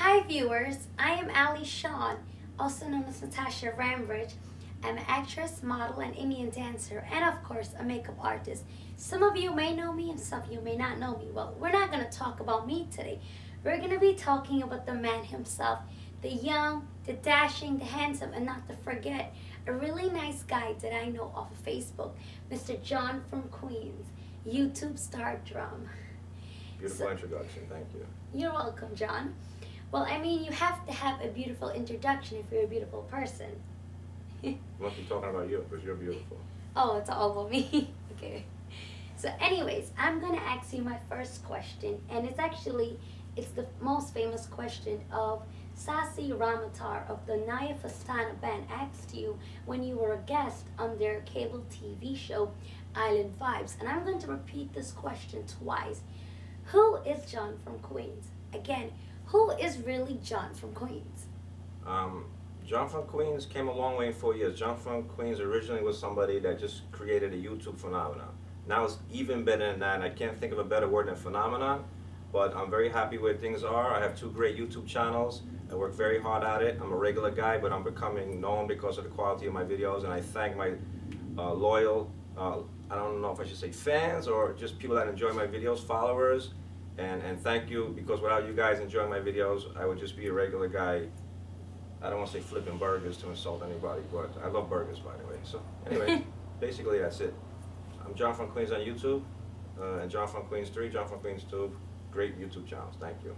Hi viewers, I am Ali Shawn, also known as Natasha Rambridge. I'm an actress, model, and Indian dancer, and of course a makeup artist. Some of you may know me and some of you may not know me. Well, we're not going to talk about me today. We're going to be talking about the man himself, the young, the dashing, the handsome, and not to forget, a really nice guy that I know off of Facebook, Mr. John from Queens, YouTube star drum. Beautiful introduction, thank you. You're welcome, John. Well, I mean, you have to have a beautiful introduction if you're a beautiful person. I must be talking about you because you're beautiful. Oh, it's all about me. Okay. So anyways, I'm going to ask you my first question. And it's the most famous question of Sasi Ramatar of the Naya Fastana band asked you when you were a guest on their cable TV show, Island Vibes. And I'm going to repeat this question twice. Who is John from Queens? Again, who is really John from Queens? John from Queens came a long way in 4 years. John from Queens originally was somebody that just created a YouTube phenomenon. Now it's even better than that, and I can't think of a better word than phenomenon, but I'm very happy where things are. I have 2 great YouTube channels. I work very hard at it. I'm a regular guy, but I'm becoming known because of the quality of my videos, and I thank my loyal, I don't know if I should say fans or just people that enjoy my videos, followers, and thank you, because without you guys enjoying my videos, I would just be a regular guy. I don't want to say flipping burgers to insult anybody, but I love burgers, by the way. So anyway, basically that's it. I'm John from Queens on YouTube, and John from Queens 3, John from Queens 2, great YouTube channels. Thank you.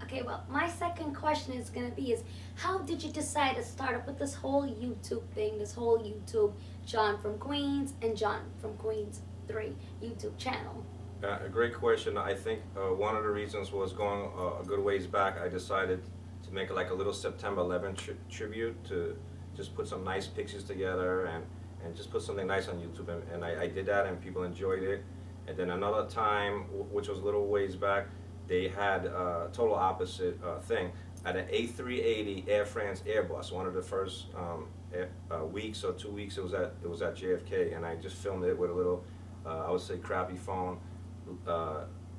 Okay, well, my second question is going to be how did you decide to start up with this whole YouTube thing, this whole YouTube John from Queens and John from Queens 3 YouTube channel? A great question. I think one of the reasons was going a good ways back. I decided to make like a little September 11th tribute, to just put some nice pictures together and just put something nice on YouTube. And I did that, and people enjoyed it. And then another time, which was a little ways back, they had a total opposite thing. At an A380 Air France Airbus, one of the first weeks or 2 weeks it was at JFK, and I just filmed it with a little, I would say, crappy phone,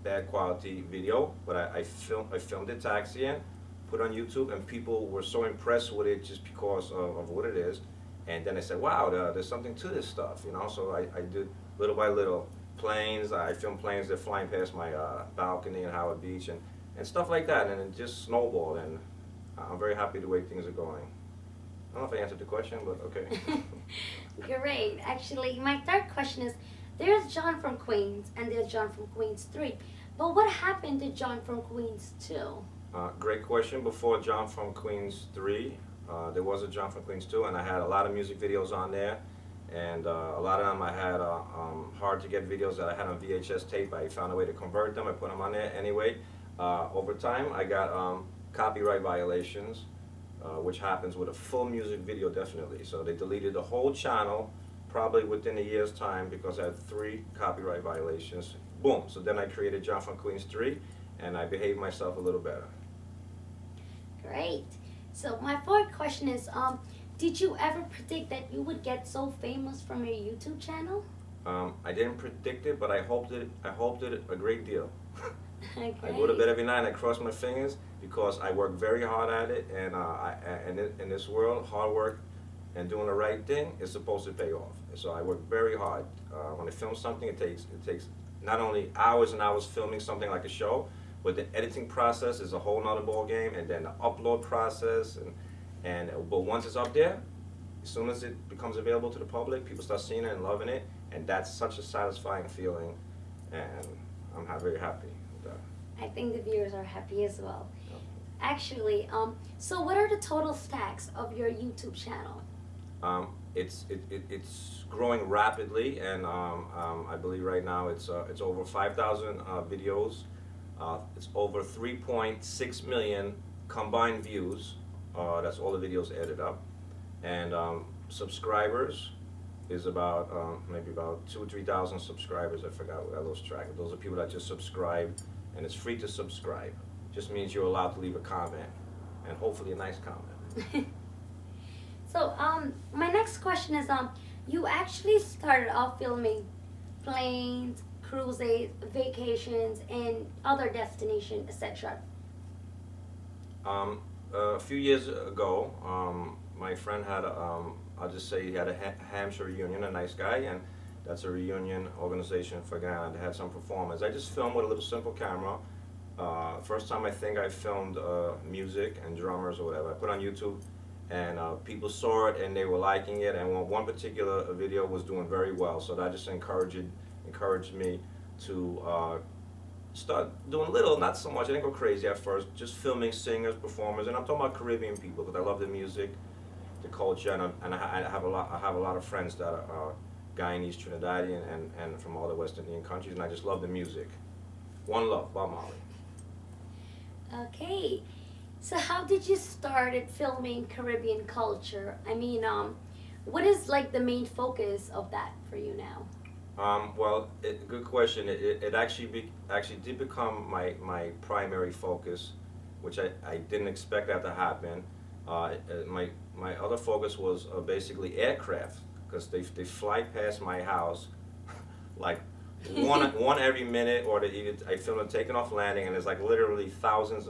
bad quality video, but I filmed it taxiing, put it on YouTube, and people were so impressed with it just because of what it is. And then I said, wow, there's something to this stuff, you know. So I did little by little planes. I filmed planes that flying past my balcony in Howard Beach and stuff like that, and it just snowballed, and I'm very happy the way things are going. I don't know if I answered the question, but okay. Great. Actually, my third question is, there's John from Queens and there's John from Queens 3, but what happened to John from Queens 2? Great question. Before John from Queens 3, there was a John from Queens 2, and I had a lot of music videos on there, and a lot of them I had hard to get videos that I had on VHS tape. I found a way to convert them. I put them on there anyway. Over time, I got copyright violations, which happens with a full music video, definitely. So they deleted the whole channel probably within a year's time because I had 3 copyright violations. Boom. So then I created John from Queens 3, and I behaved myself a little better. Great. So my fourth question is, did you ever predict that you would get so famous from your YouTube channel? I didn't predict it, but I hoped it a great deal. Okay. I go to bed every night and I cross my fingers because I work very hard at it, and in this world, hard work and doing the right thing is supposed to pay off. And so I work very hard. When I film something, it takes not only hours and hours filming something like a show, but the editing process is a whole nother ball game, and then the upload process, but once it's up there, as soon as it becomes available to the public, people start seeing it and loving it, and that's such a satisfying feeling, and I'm very happy with that. I think the viewers are happy as well. Actually, so what are the total stacks of your YouTube channel? It's growing rapidly, and I believe right now it's over 5,000 videos. It's over 3.6 million combined views. That's all the videos added up, and subscribers is about maybe about 2,000 or 3,000 subscribers. I forgot, I lost track. Those are people that just subscribe, and it's free to subscribe. Just means you're allowed to leave a comment, and hopefully a nice comment. So my next question is, you actually started off filming planes, cruises, vacations, and other destinations, etc. Um, a few years ago, my friend had I'll just say he had a Hampshire reunion, a nice guy, and that's a reunion organization for Ghana. They had some performers. I just filmed with a little simple camera. First time I think I filmed music and drummers or whatever. I put on YouTube, and people saw it and they were liking it. And one particular video was doing very well, so that just encouraged me to start doing little, not so much. I didn't go crazy at first. Just filming singers, performers, and I'm talking about Caribbean people because I love the music, the culture, and I have a lot. I have a lot of friends that are Guyanese, Trinidadian, and from all the West Indian countries, and I just love the music. One Love, Bob Marley. Okay. So how did you started filming Caribbean culture? I mean, what is like the main focus of that for you now? Well, good question. It actually actually did become my primary focus, which I didn't expect that to happen. My other focus was basically aircraft because they fly past my house like one every minute, or I film them taking off landing, and there's like literally thousands,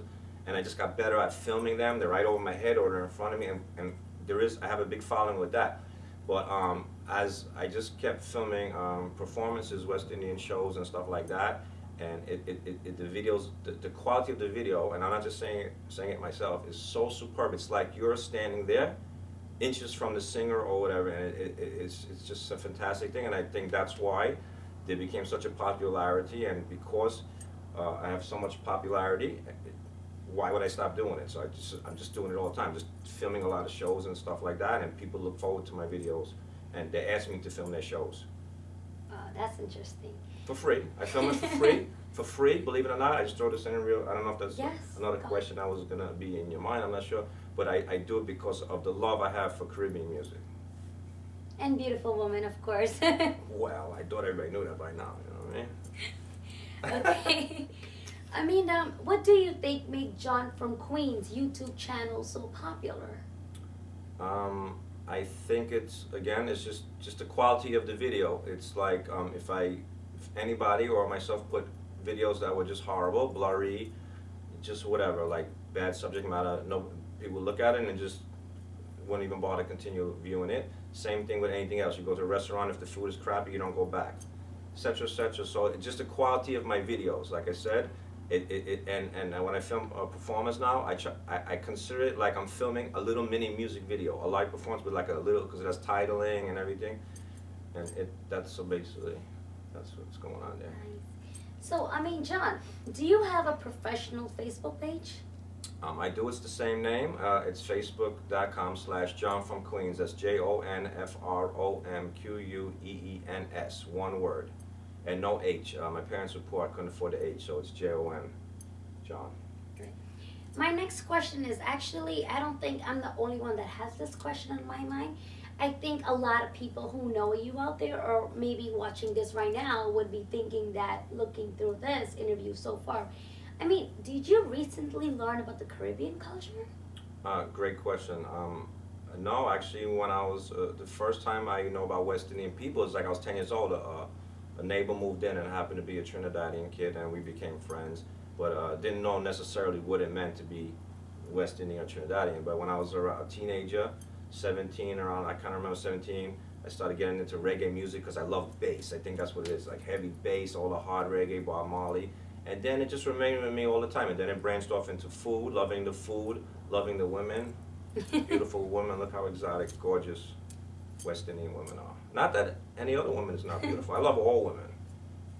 and I just got better at filming them. They're right over my head or they're in front of me, and I have a big following with that. But as I just kept filming performances, West Indian shows and stuff like that, and the videos, the quality of the video, and I'm not just saying it myself, is so superb. It's like you're standing there, inches from the singer or whatever, and it's just a fantastic thing. And I think that's why they became such a popularity, and because I have so much popularity, why would I stop doing it? So I'm just doing it all the time, just filming a lot of shows and stuff like that, and people look forward to my videos, and they ask me to film their shows. That's interesting. For free. I film it for free. For free, believe it or not. I just throw this in real. I don't know if that's Yes. another question that was gonna be in your mind. I'm not sure, but I do it because of the love I have for Caribbean music. And beautiful woman, of course. Well, I thought everybody knew that by now. You know what I mean? Okay. I mean, what do you think made John from Queens YouTube channel so popular? I think it's just the quality of the video. It's like if anybody or myself put videos that were just horrible, blurry, just whatever, like bad subject matter, no people look at it and just wouldn't even bother to continue viewing it. Same thing with anything else. You go to a restaurant, if the food is crappy, you don't go back, etc., etc. So it's just the quality of my videos. Like I said, and when I film performance now, I consider it like I'm filming a little mini music video, a live performance with like a little, because it has titling and everything, and that's so basically that's what's going on there. Nice. So, I mean, John, do you have a professional Facebook page? I do. It's the same name. It's facebook.com/jonfromqueens. That's JONFROMQUEENS. One word. And no H. My parents were poor. I couldn't afford the H, so it's JON. John. Great. My next question is actually, I don't think I'm the only one that has this question on my mind. I think a lot of people who know you out there, or maybe watching this right now, would be thinking that looking through this interview so far. I mean, did you recently learn about the Caribbean culture? Great question. No, actually, when I was the first time I know about West Indian people, it's like I was 10 years old. A neighbor moved in and happened to be a Trinidadian kid, and we became friends. But didn't know necessarily what it meant to be West Indian or Trinidadian. But when I was a teenager, 17 around, I kind of remember 17, I started getting into reggae music because I love bass. I think that's what it is, like heavy bass, all the hard reggae, Bob Marley. And then it just remained with me all the time. And then it branched off into food, loving the women. Beautiful women, look how exotic, gorgeous West Indian women are. Not that any other woman is not beautiful. I love all women.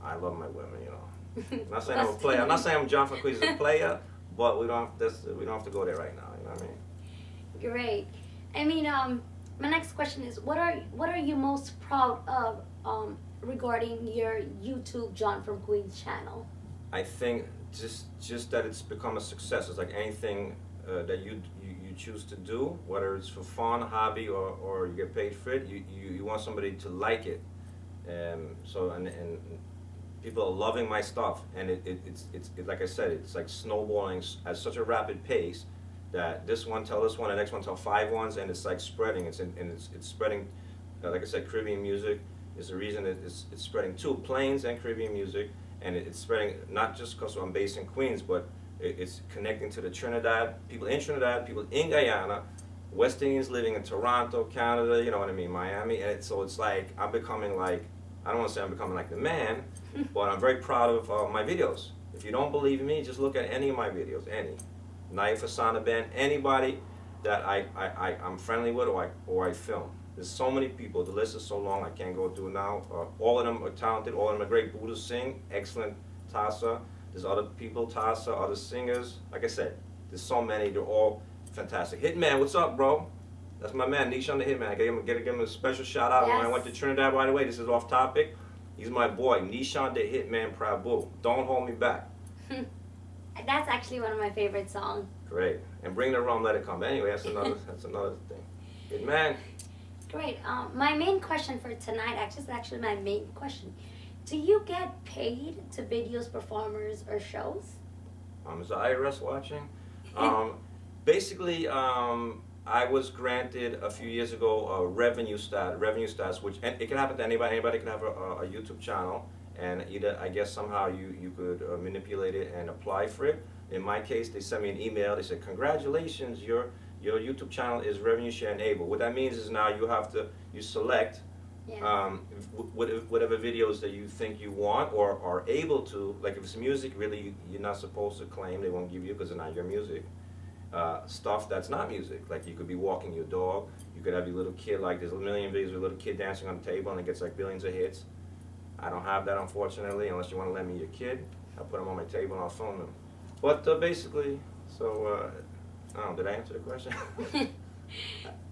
I love my women, you know. I'm not saying I'm a player. I'm not saying I'm John from Queens is a player, but we don't have to go there right now, you know what I mean? Great. I mean, my next question is, what are you most proud of regarding your YouTube John from Queens channel? I think just that it's become a success. It's like anything that you choose to do, whether it's for fun, hobby, or you get paid for it. You want somebody to like it, and people are loving my stuff, and it's like I said, it's like snowballing at such a rapid pace that this one tell this one, the next one tell 5 ones, and it's like spreading. It's spreading. Like I said, Caribbean music is the reason it's spreading too. Plains and Caribbean music. And it's spreading not just because I'm based in Queens, but It's connecting to the Trinidad, people in Trinidad, people in Guyana, West Indians living in Toronto, Canada, you know what I mean, Miami. And so it's like, I'm becoming like, I don't want to say I'm becoming like the man, but I'm very proud of my videos. If you don't believe me, just look at any of my videos, any. Naif Asana Band, anybody that I'm friendly with or I film. There's so many people, the list is so long I can't go through now. All of them are talented, all of them are great. Buddha sing, excellent Tasa. There's other people, Tasa, other singers. Like I said, there's so many, they're all fantastic. Hitman, what's up, bro? That's my man, Nishan the Hitman. I gotta give him a special shout out. Yes. When I went to Trinidad, by the way, this is off topic. He's my boy, Nishan the Hitman Prabhu. Don't hold me back. That's actually one of my favorite songs. Great. And bring the rum, let it come. Anyway, that's another thing. Hitman. Great. My main question for tonight, actually, is actually my main question. Do you get paid to videos, performers, or shows? Is the IRS watching? Basically, I was granted a few years ago a revenue status, which and it can happen to anybody. Anybody can have a YouTube channel, and either I guess somehow you could manipulate it and apply for it. In my case, they sent me an email. They said, "Congratulations, your YouTube channel is revenue share enabled." What that means is now you select whatever videos that you think you want or are able to. Like if it's music, really you're not supposed to claim. They won't give you because it's not your music. Stuff that's not music, like you could be walking your dog, you could have your little kid, like there's a million videos of a little kid dancing on the table and it gets like billions of hits. I don't have that, unfortunately, unless you want to lend me your kid. I'll put them on my table and I'll film them. But basically, so, I don't know, did I answer the question?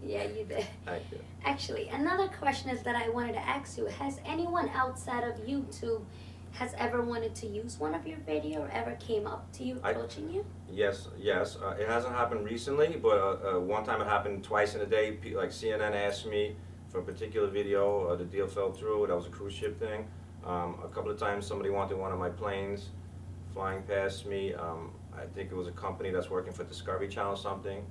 Yeah, you did. Thank you. Actually, another question is that I wanted to ask you, has anyone outside of YouTube has ever wanted to use one of your video or ever came up to you approaching you? Yes. It hasn't happened recently, but one time it happened twice in a day. Like CNN asked me for a particular video, the deal fell through. That was a cruise ship thing. A couple of times somebody wanted one of my planes flying past me. I think it was a company that's working for Discovery Channel or something.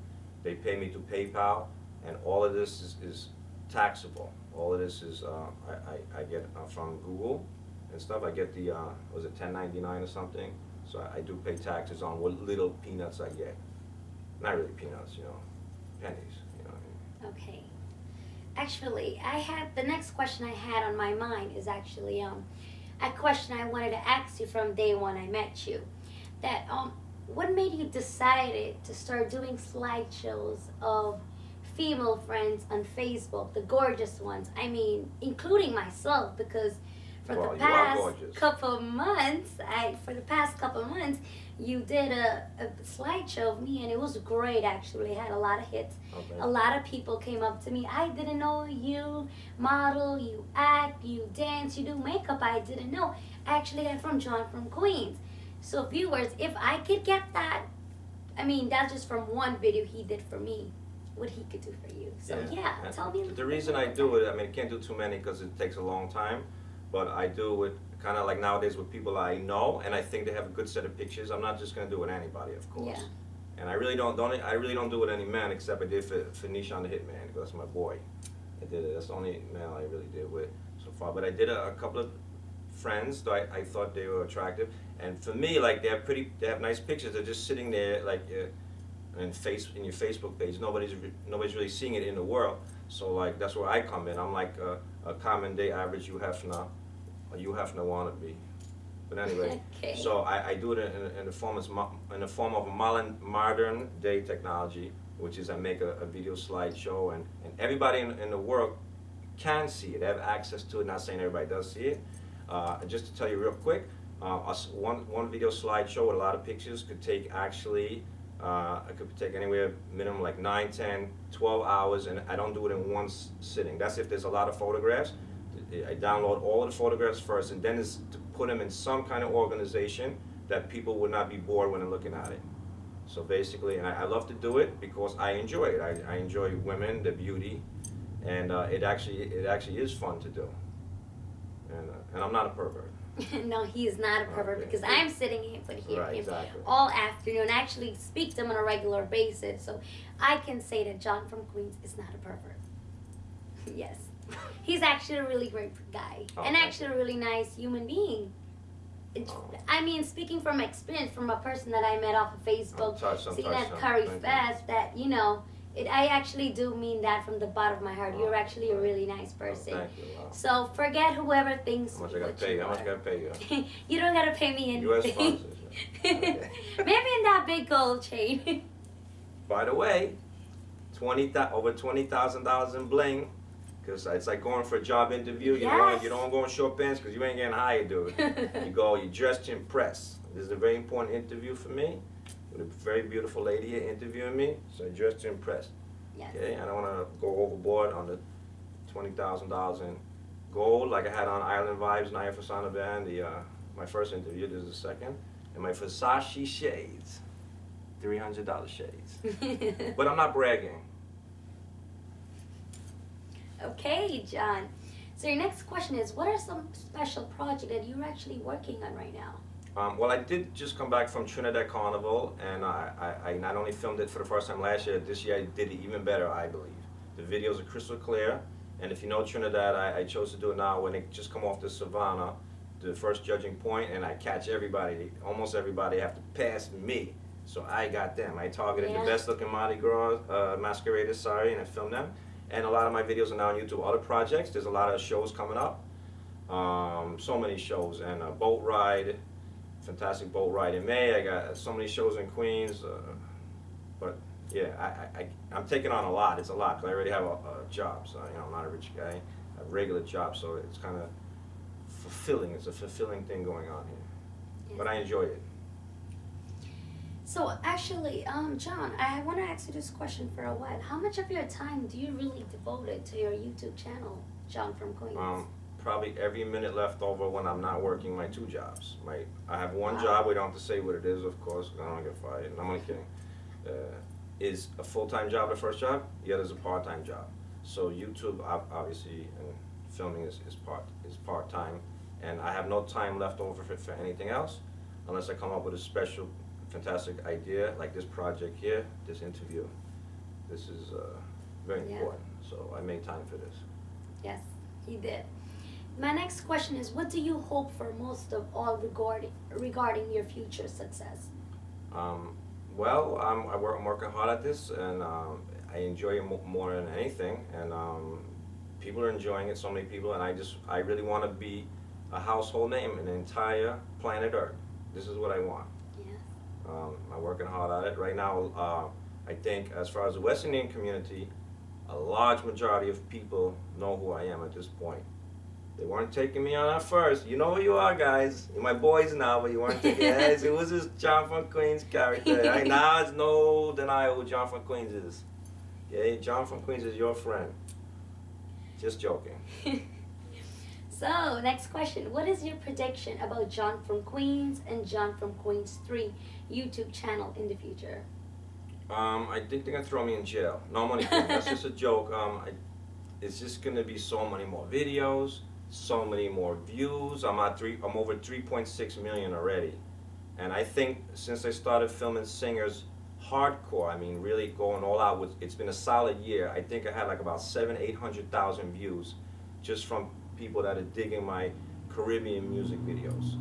They pay me to PayPal, and all of this is taxable. All of this is I get from Google and stuff. I get the was it 1099 or something? So I do pay taxes on what little peanuts I get. Not really peanuts, pennies. You know what I mean? Okay. Actually, the next question I had on my mind is actually a question I wanted to ask you from day one I met you. That what made you decide to start doing slideshows of female friends on Facebook, the gorgeous ones? I mean, including myself, because for the past couple of months, you did a slideshow of me, and it was great. Actually, it had a lot of hits. Okay. A lot of people came up to me. I didn't know you model, you act, you dance, you do makeup. I didn't know. I actually got it from John from Queens. So viewers, if I could get that, I mean, that's just from one video he did for me, what he could do for you. So yeah tell me. The reason I do it, I mean, I can't do too many because it takes a long time, but I do it kind of like nowadays with people I know, and I think they have a good set of pictures. I'm not just going to do it with anybody, of course. Yeah. And I really don't do it with any man, except I did for Nishan the Hitman, because that's my boy. I did it. That's the only male I really did with so far. But I did a couple of friends that I thought they were attractive, and for me, like they have nice pictures. They're just sitting there, like in your Facebook page. Nobody's really seeing it in the world. So like that's where I come in. I'm like a common day average you have now. You have to want to be, but anyway. Okay. So I do it in the form of modern day technology, which is I make a video slideshow, and everybody in the world can see it. They have access to it. Not saying everybody does see it. Just to tell you real quick, one video slideshow with a lot of pictures could take actually. It could take anywhere minimum like 9, 10, 12 hours, and I don't do it in one sitting. That's if there's a lot of photographs. I download all of the photographs first, and then it's to put them in some kind of organization that people would not be bored when they're looking at it. So basically, and I love to do it because I enjoy it. I enjoy women, the beauty, and it actually is fun to do. And I'm not a pervert. No, he is not a pervert, because I'm sitting here with him Exactly. all afternoon. I actually speak to him on a regular basis, so I can say that John from Queens is not a pervert. Yes. He's actually a really great guy, and actually a really nice human being. It's, I mean, speaking from experience, from a person that I met off of Facebook, seeing at Curry Fest, that I actually do mean that from the bottom of my heart. You're actually a really nice person. Thank you. Wow. So forget whoever thinks. How much I gotta pay you? How much I gotta pay you? You don't gotta pay me anything. U.S. sponsors. Okay. Maybe in that big gold chain. By the way, over $20,000 in bling. Cause it's like going for a job interview. Yes. You don't go in short pants because you ain't getting hired, dude. You dress to impress. This is a very important interview for me. With a very beautiful lady here interviewing me, so I dress to impress. Yes. Okay, I don't want to go overboard on the $20,000 in gold like I had on Island Vibes, Naya Fasana Band. My first interview. This is the second, and my Versace shades, $300 shades. But I'm not bragging. Okay, John. So your next question is, what are some special projects that you're actually working on right now? Well, I did just come back from Trinidad Carnival, and I not only filmed it for the first time last year, this year I did it even better, I believe. The videos are crystal clear, and if you know Trinidad, I chose to do it now when they just come off the Savannah, the first judging point, and I catch everybody, almost everybody have to pass me. So I got them. I targeted the best looking Mardi Gras masqueraders, and I filmed them. And a lot of my videos are now on YouTube. Other projects, there's a lot of shows coming up. So many shows, and a boat ride, fantastic boat ride in May. I got so many shows in Queens. But yeah, I'm taking on a lot. It's a lot because I already have a job. So I'm not a rich guy. I have a regular job, so it's kind of fulfilling. It's a fulfilling thing going on here. Yes. But I enjoy it. So actually, John, I want to ask you this question for a while. How much of your time do you really devote it to your YouTube channel, John from Queens? Probably every minute left over when I'm not working my two jobs. I have one job. We don't have to say what it is, of course. I don't get fired. I'm only kidding. Is a full-time job the first job? The other is a part-time job. So YouTube, obviously, and filming is part-time, and I have no time left over for anything else, unless I come up with a special, fantastic idea like this project here, this interview. This is very important. So I made time for this. Yes, he did. My next question is, what do you hope for most of all regarding your future success? Well, I'm working hard at this, and I enjoy it more than anything, and people are enjoying it, so many people, and I really want to be a household name in the entire planet Earth. This is what I want. I'm working hard at it. Right now, I think as far as the West Indian community, a large majority of people know who I am at this point. They weren't taking me on at first. You know who you are, guys. You're my boys now, but you weren't taking it. It was this John from Queens character. Right now, it's no denial who John from Queens is. Yeah, John from Queens is your friend. Just joking. So, next question. What is your prediction about John from Queens and John from Queens 3 YouTube channel in the future? I think they're going to throw me in jail. No, I'm only kidding. That's just a joke. It's just going to be so many more videos, so many more views. I'm over 3.6 million already. And I think since I started filming singers hardcore, I mean really going all out, it's been a solid year. I think I had like about 800,000 views just from people that are digging my Caribbean music videos.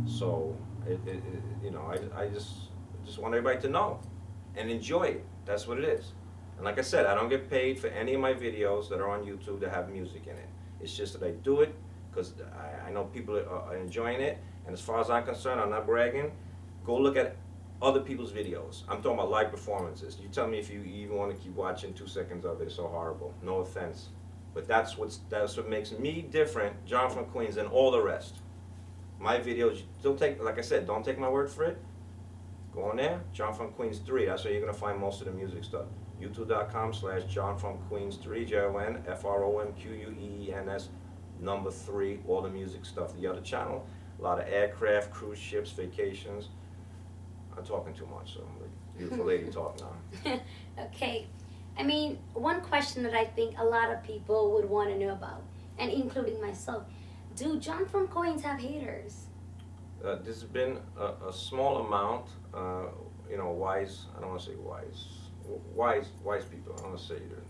So I just want everybody to know and enjoy it. That's what it is. And like I said, I don't get paid for any of my videos that are on YouTube that have music in it. It's just that I do it because I know people are enjoying it. And as far as I'm concerned, I'm not bragging. Go look at other people's videos. I'm talking about live performances. You tell me if you even want to keep watching 2 seconds of it. It's so horrible. No offense. But that's what makes me different, John from Queens, than all the rest. My videos, like I said, don't take my word for it. Go on there, John from Queens 3. That's where you're going to find most of the music stuff. YouTube.com/JohnFromQueens3, JONFROMQUEENS, number 3, all the music stuff. The other channel, a lot of aircraft, cruise ships, vacations. I'm talking too much, so beautiful lady talk now. Okay. I mean, one question that I think a lot of people would want to know about, and including myself, do John from Queens have haters? There's been a small amount, wise, I don't want to say wise people, I don't want to say either,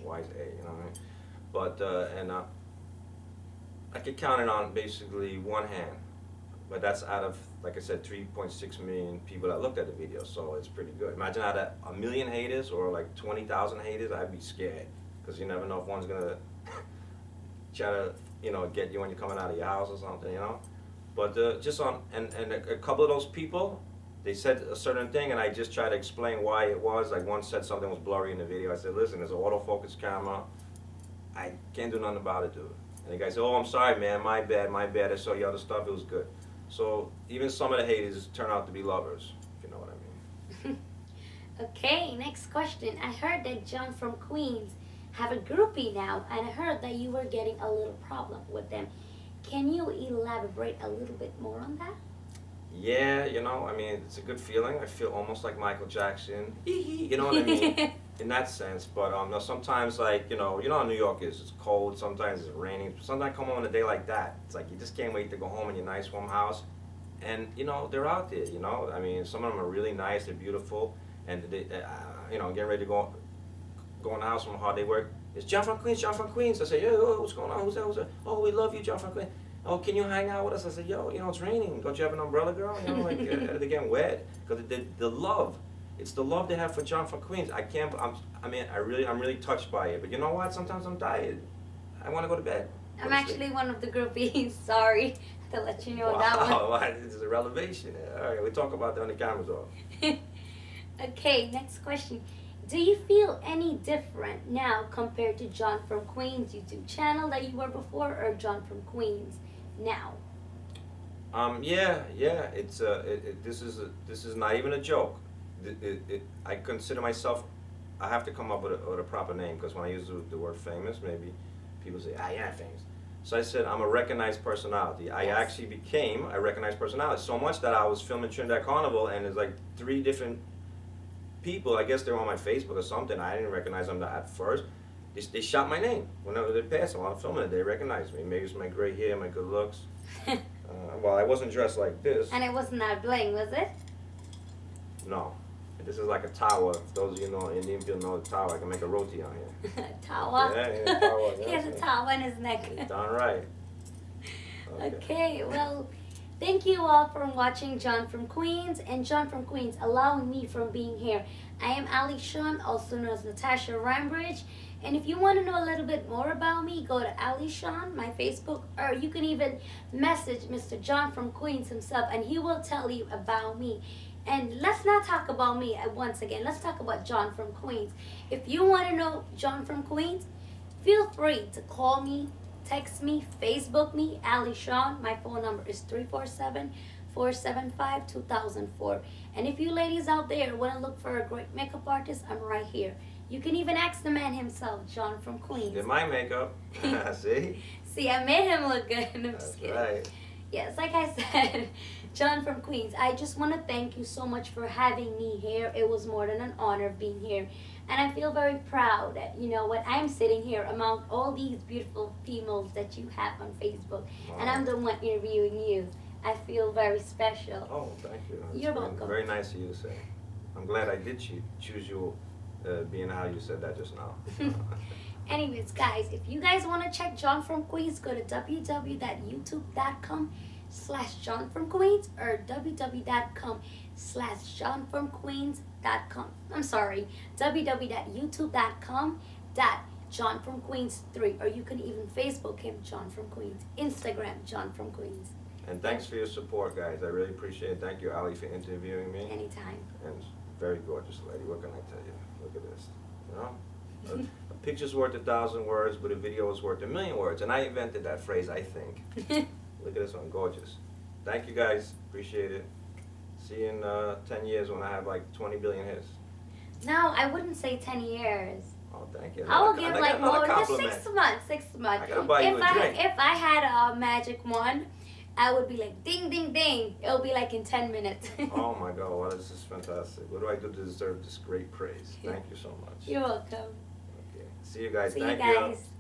wise A, you know what I mean? But, I could count it on basically one hand. But that's out of, like I said, 3.6 million people that looked at the video, so it's pretty good. Imagine out of a million haters or like 20,000 haters, I'd be scared, because you never know if one's gonna try to, get you when you're coming out of your house or something, But just on, and a couple of those people, they said a certain thing, and I just tried to explain why it was. Like one said something was blurry in the video. I said, listen, there's an autofocus camera. I can't do nothing about it, dude. And the guy said, oh, I'm sorry, man, my bad. I saw your other stuff, it was good. So even some of the haters turn out to be lovers, if you know what I mean. Okay, next question. I heard that John from Queens have a groupie now, and I heard that you were getting a little problem with them. Can you elaborate a little bit more on that? Yeah, it's a good feeling. I feel almost like Michael Jackson. You know what I mean? In that sense. But no, sometimes, like, you know how New York is. It's cold. Sometimes it's raining. Sometimes I come home on a day like that. It's like you just can't wait to go home in your nice warm house. And, they're out there, I mean, some of them are really nice. They're beautiful. And, they, getting ready to go in the house from a hard day work. It's John from Queens, John from Queens. I say, yo, what's going on? Who's that? Oh, we love you, John from Queens. Oh, can you hang out with us? I said, yo, it's raining. Don't you have an umbrella, girl? They're getting wet. Because the love, it's the love they have for John from Queens. I'm really touched by it. But you know what? Sometimes I'm tired. I want to go to bed. I'm actually one of the groupies. Sorry to let you know that one. Wow, this is a revelation. All right, we talk about that when the camera's off. Okay, next question. Do you feel any different now compared to John from Queens YouTube channel that you were before, or John from Queens now? Yeah. It's this is not even a joke. I consider myself. I have to come up with a proper name, because when I use the word famous, maybe people say, yeah, famous. So I said I'm a recognized personality. Yes. I actually became a recognized personality, so much that I was filming Trinidad Carnival, and there's like 3 different people. I guess they were on my Facebook or something. I didn't recognize them at first. They shot my name whenever they passed. I was filming it. They recognized me. Maybe it's my gray hair, my good looks. Well, I wasn't dressed like this. And it wasn't that bling, was it? No. This is like a tower. Those of you know Indian people know the tower. I can make a roti on here. Tawa. Yeah, tower. He has a tawa in his neck. Darn right. Okay, well, thank you all for watching John from Queens, and John from Queens allowing me from being here. I am Ali Sean, also known as Natasha Rambridge. And if you want to know a little bit more about me, go to Ali Sean, my Facebook, or you can even message Mr. John from Queens himself, and he will tell you about me. And let's not talk about me once again. Let's talk about John from Queens. If you want to know John from Queens, feel free to call me, text me, Facebook me, Ali Sean. My phone number is 347-475-2004. And if you ladies out there want to look for a great makeup artist, I'm right here. You can even ask the man himself, John from Queens. Did my makeup. See? See, I made him look good. I'm That's just kidding. right. Yes, like I said, John from Queens, I just want to thank you so much for having me here. It was more than an honor being here. And I feel very proud that, I'm sitting here among all these beautiful females that you have on Facebook. Wow. And I'm the one interviewing you. I feel very special. Oh, thank you. You're welcome. Very nice of you to say. I'm glad I did choose you, being how you said that just now. Anyways, guys, if you guys want to check John from Queens, go to www.youtube.com/JohnFromQueens or www.com/JohnFromQueens.com. I'm sorry, www.youtube.com/JohnFromQueens3, or you can even Facebook him, John from Queens, Instagram, John from Queens. And thanks for your support, guys. I really appreciate it. Thank you, Ali, for interviewing me. Anytime. And very gorgeous lady. What can I tell you? Look at this. A picture's worth 1,000 words, but a video is worth 1,000,000 words. And I invented that phrase, I think. Look at this one, gorgeous. Thank you, guys. Appreciate it. See you in 10 years when I have like 20 billion hits. No, I wouldn't say 10 years. Oh, thank you. I will give I like got more another than compliment. 6 months. 6 months. I gotta buy you a drink. If I had a magic wand, I would be like ding ding ding. It'll be like in 10 minutes. Oh my God, well, this is fantastic. What do I do to deserve this great praise? Thank you so much. You're welcome. Okay. See you guys. See Thank you guys.